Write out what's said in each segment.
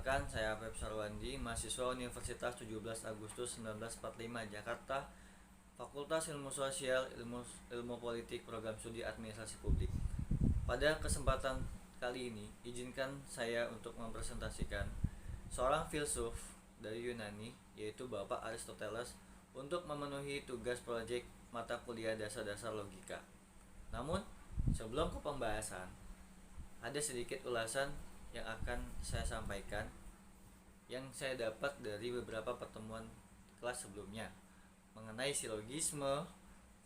Perkenalkan, saya Feb Sarwandi, mahasiswa Universitas 17 Agustus 1945 Jakarta, Fakultas Ilmu Sosial, Ilmu Politik, Program Studi Administrasi Publik. Pada kesempatan kali ini, izinkan saya untuk mempresentasikan seorang filsuf dari Yunani, yaitu Bapak Aristoteles, untuk memenuhi tugas proyek mata kuliah dasar-dasar logika. Namun, sebelum ke pembahasan, ada sedikit ulasan yang akan saya sampaikan yang saya dapat dari beberapa pertemuan kelas sebelumnya mengenai silogisme,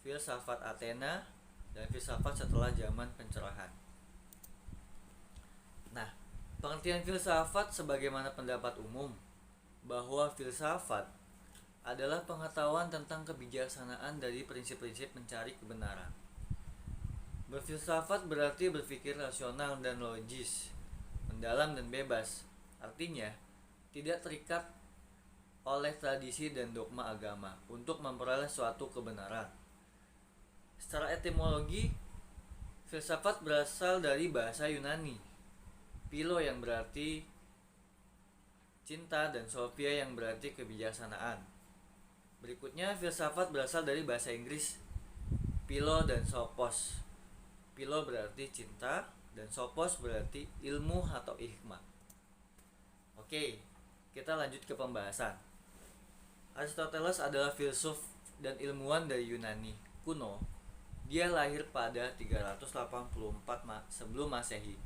filsafat Athena, dan filsafat setelah zaman pencerahan. Nah, pengertian filsafat sebagaimana pendapat umum bahwa filsafat adalah pengetahuan tentang kebijaksanaan dari prinsip-prinsip mencari kebenaran. Berfilsafat berarti berpikir rasional dan logis, mendalam dan bebas. Artinya, tidak terikat oleh tradisi dan dogma agama untuk memperoleh suatu kebenaran. Secara etimologi, filsafat berasal dari bahasa Yunani, philo yang berarti cinta dan sophia yang berarti kebijaksanaan. Berikutnya, filsafat berasal dari bahasa Inggris, philo dan sophos. Philo berarti cinta dan sophos berarti ilmu atau hikmah. Oke, kita lanjut ke pembahasan. Aristoteles adalah filsuf dan ilmuwan dari Yunani kuno. Dia lahir pada 384 sebelum Masehi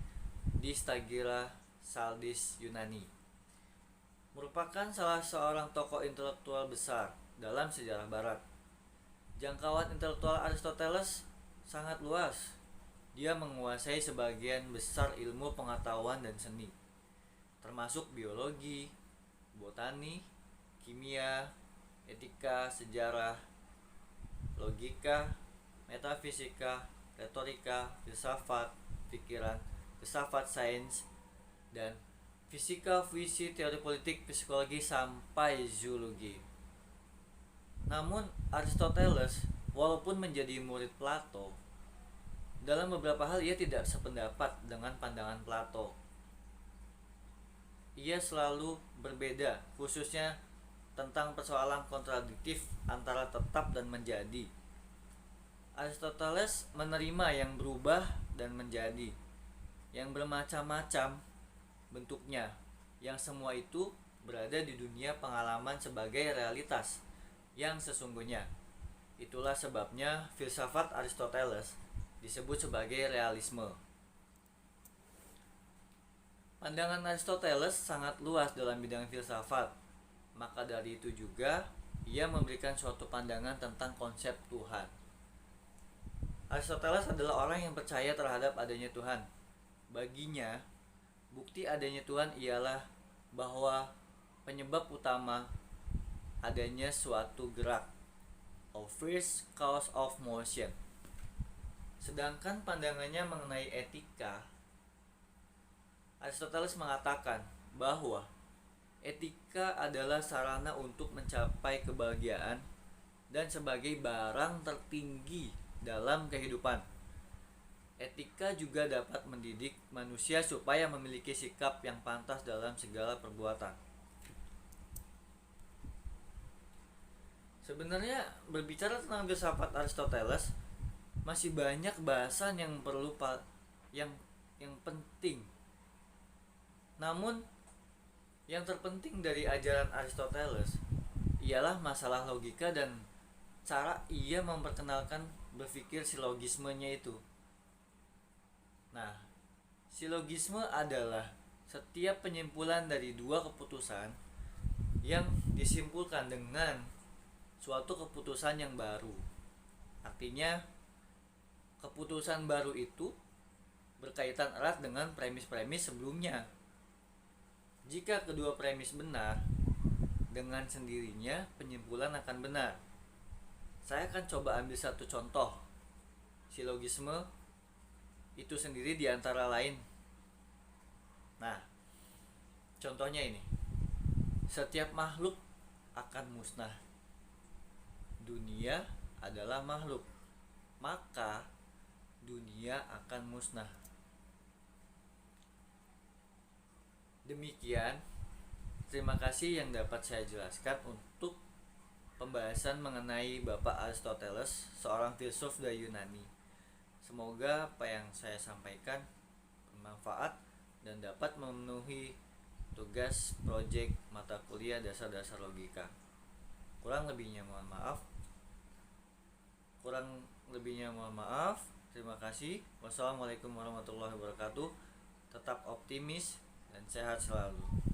di Stagira, Saldis, Yunani. Merupakan salah seorang tokoh intelektual besar dalam sejarah barat. Jangkauan intelektual Aristoteles sangat luas. Dia menguasai sebagian besar ilmu pengetahuan dan seni, termasuk biologi, botani, kimia, etika, sejarah, logika, metafisika, retorika, filsafat, pikiran, filsafat sains, dan fisika, puisi, teori politik, psikologi, sampai zoologi. Namun Aristoteles, walaupun menjadi murid Plato, dalam beberapa hal ia tidak sependapat dengan pandangan Plato. Ia selalu berbeda, khususnya tentang persoalan kontradiktif antara tetap dan menjadi. Aristoteles menerima yang berubah dan menjadi, yang bermacam-macam bentuknya, yang semua itu berada di dunia pengalaman sebagai realitas yang sesungguhnya. Itulah sebabnya filsafat Aristoteles disebut sebagai realisme. Pandangan Aristoteles sangat luas dalam bidang filsafat. Maka dari itu juga ia memberikan suatu pandangan tentang konsep Tuhan. Aristoteles adalah orang yang percaya terhadap adanya Tuhan. Baginya, bukti adanya Tuhan ialah bahwa penyebab utama adanya suatu gerak, or first cause of motion. Sedangkan pandangannya mengenai etika, Aristoteles mengatakan bahwa etika adalah sarana untuk mencapai kebahagiaan dan sebagai barang tertinggi dalam kehidupan. Etika juga dapat mendidik manusia supaya memiliki sikap yang pantas dalam segala perbuatan. Sebenarnya berbicara tentang filsafat Aristoteles masih banyak bahasan yang perlu yang penting. Namun yang terpenting dari ajaran Aristoteles ialah masalah logika dan cara ia memperkenalkan berpikir silogismenya itu. Nah, silogisme adalah setiap penyimpulan dari dua keputusan yang disimpulkan dengan suatu keputusan yang baru. Artinya, keputusan baru itu berkaitan erat dengan premis-premis sebelumnya. Jika kedua premis benar, dengan sendirinya penyimpulan akan benar. Saya akan coba ambil satu contoh. Silogisme itu sendiri di antara lain. Nah, contohnya ini. Setiap makhluk akan musnah. Dunia adalah makhluk, maka dunia akan musnah. Demikian Terima kasih yang dapat saya jelaskan untuk pembahasan mengenai Bapak Aristoteles, seorang filsuf dari Yunani. Semoga apa yang saya sampaikan bermanfaat dan dapat memenuhi tugas proyek mata kuliah dasar-dasar logika. Kurang lebihnya mohon maaf. Terima kasih. Wassalamualaikum warahmatullahi wabarakatuh. Tetap optimis dan sehat selalu.